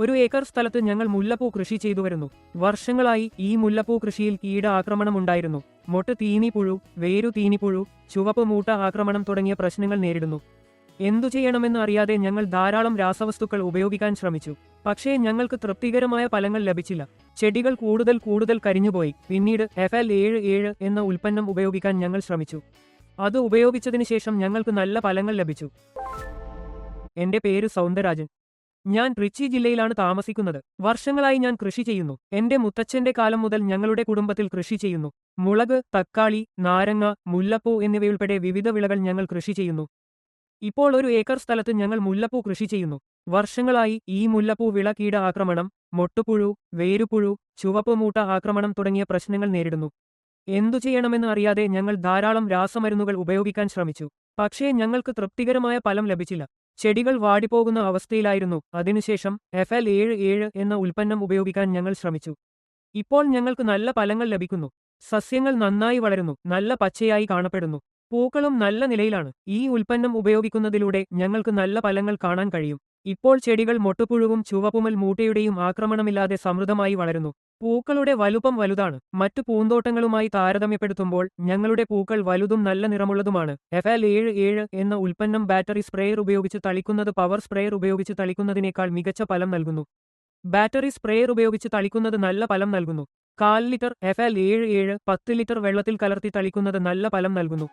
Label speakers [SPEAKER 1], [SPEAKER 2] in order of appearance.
[SPEAKER 1] 1 acre സ്ഥലത്ത് ഞങ്ങൾ മുല്ലപ്പൂ കൃഷി ചെയ്തു വരുന്നു. വർഷങ്ങളായി ഈ മുല്ലപ്പൂ കൃഷിയിൽ കീട ആക്രമണമുണ്ടായിരുന്നു. മൊട്ട് തീനിപ്പുഴു, വേരു തീനിപ്പുഴു, ചുവപ്പ് മൂട്ട ആക്രമണം തുടങ്ങിയ പ്രശ്നങ്ങൾ നേരിടുന്നു. എന്തു ചെയ്യണമെന്ന് അറിയാതെ ഞങ്ങൾ ധാരാളം രാസവസ്തുക്കൾ ഉപയോഗിക്കാൻ ശ്രമിച്ചു. പക്ഷേ ഞങ്ങൾക്ക് തൃപ്തികരമായ ഫലങ്ങൾ ലഭിച്ചില്ല. ചെടികൾ കൂടുതൽ കരിഞ്ഞുപോയി. പിന്നീട് FL77 എന്ന ഉൽപ്പന്നം ഉപയോഗിക്കാൻ ഞങ്ങൾ ശ്രമിച്ചു. അത് ഉപയോഗിച്ചതിന് ശേഷം ഞങ്ങൾക്ക് നല്ല ഫലങ്ങൾ ലഭിച്ചു. എന്റെ പേര് സൗന്ദരരാജൻ. ഞാൻ ട്രിച്ചി ജില്ലയിലാണ് താമസിക്കുന്നത്. വർഷങ്ങളായി ഞാൻ കൃഷി ചെയ്യുന്നു. എന്റെ മുത്തച്ഛന്റെ കാലം മുതൽ ഞങ്ങളുടെ കുടുംബത്തിൽ കൃഷി ചെയ്യുന്നു. മുളക്, തക്കാളി, നാരങ്ങ, മുല്ലപ്പൂ എന്നിവയുൾപ്പെടെ വിവിധ വിളകൾ ഞങ്ങൾ കൃഷി ചെയ്യുന്നു. ഇപ്പോൾ 1 ഏക്കർ സ്ഥലത്ത് ഞങ്ങൾ മുല്ലപ്പൂ കൃഷി ചെയ്യുന്നു. വർഷങ്ങളായി ഈ മുല്ലപ്പൂ വിള കീട ആക്രമണം, മൊട്ടുപുഴു, വേരുപുഴു, ചുവപ്പ് മൂട്ട ആക്രമണം തുടങ്ങിയ പ്രശ്നങ്ങൾ നേരിടുന്നു. എന്തു ചെയ്യണമെന്ന് അറിയാതെ ഞങ്ങൾ ധാരാളം രാസമരുന്നുകൾ ഉപയോഗിക്കാൻ ശ്രമിച്ചു. പക്ഷേ ഞങ്ങൾക്ക് തൃപ്തികരമായ ഫലം ലഭിച്ചില്ല. ചെടികൾ വാടിപ്പോകുന്ന അവസ്ഥയിലായിരുന്നു. അതിനുശേഷം FL77 എന്ന ഉൽപ്പന്നം ഉപയോഗിക്കാൻ ഞങ്ങൾ ശ്രമിച്ചു. ഇപ്പോൾ ഞങ്ങൾക്ക് നല്ല ഫലങ്ങൾ ലഭിക്കുന്നു. സസ്യങ്ങൾ നന്നായി വളരുന്നു, നല്ല പച്ചയായി കാണപ്പെടുന്നു. പൂക്കളും നല്ല നിലയിലാണ്. ഈ ഉൽപ്പന്നം ഉപയോഗിക്കുന്നതിലൂടെ ഞങ്ങൾക്ക് നല്ല ഫലങ്ങൾ കാണാൻ കഴിയും. ഇപ്പോൾ ചെടികൾ മൊട്ടുപുഴുവും ചുവപ്പുമൽ മൂട്ടയുടെയും ആക്രമണമില്ലാതെ സമൃദ്ധമായി വളരുന്നു. പൂക്കളുടെ വലുപ്പം വലുതാണ്. മറ്റു പൂന്തോട്ടങ്ങളുമായി താരതമ്യപ്പെടുത്തുമ്പോൾ ഞങ്ങളുടെ പൂക്കൾ വലുതും നല്ല നിറമുള്ളതുമാണ്. FL77 എന്ന ഉൽപ്പന്നം ബാറ്ററി സ്പ്രേയർ ഉപയോഗിച്ച് തളിക്കുന്നത് പവർ സ്പ്രേയർ ഉപയോഗിച്ച് തളിക്കുന്നതിനേക്കാൾ മികച്ച ഫലം നൽകുന്നു. ബാറ്ററി സ്പ്രേയർ ഉപയോഗിച്ച് തളിക്കുന്നത് നല്ല ഫലം നൽകുന്നു. 1/4 ലിറ്റർ FL77 10 ലിറ്റർ വെള്ളത്തിൽ കലർത്തി തളിക്കുന്നത് നല്ല ഫലം നൽകുന്നു.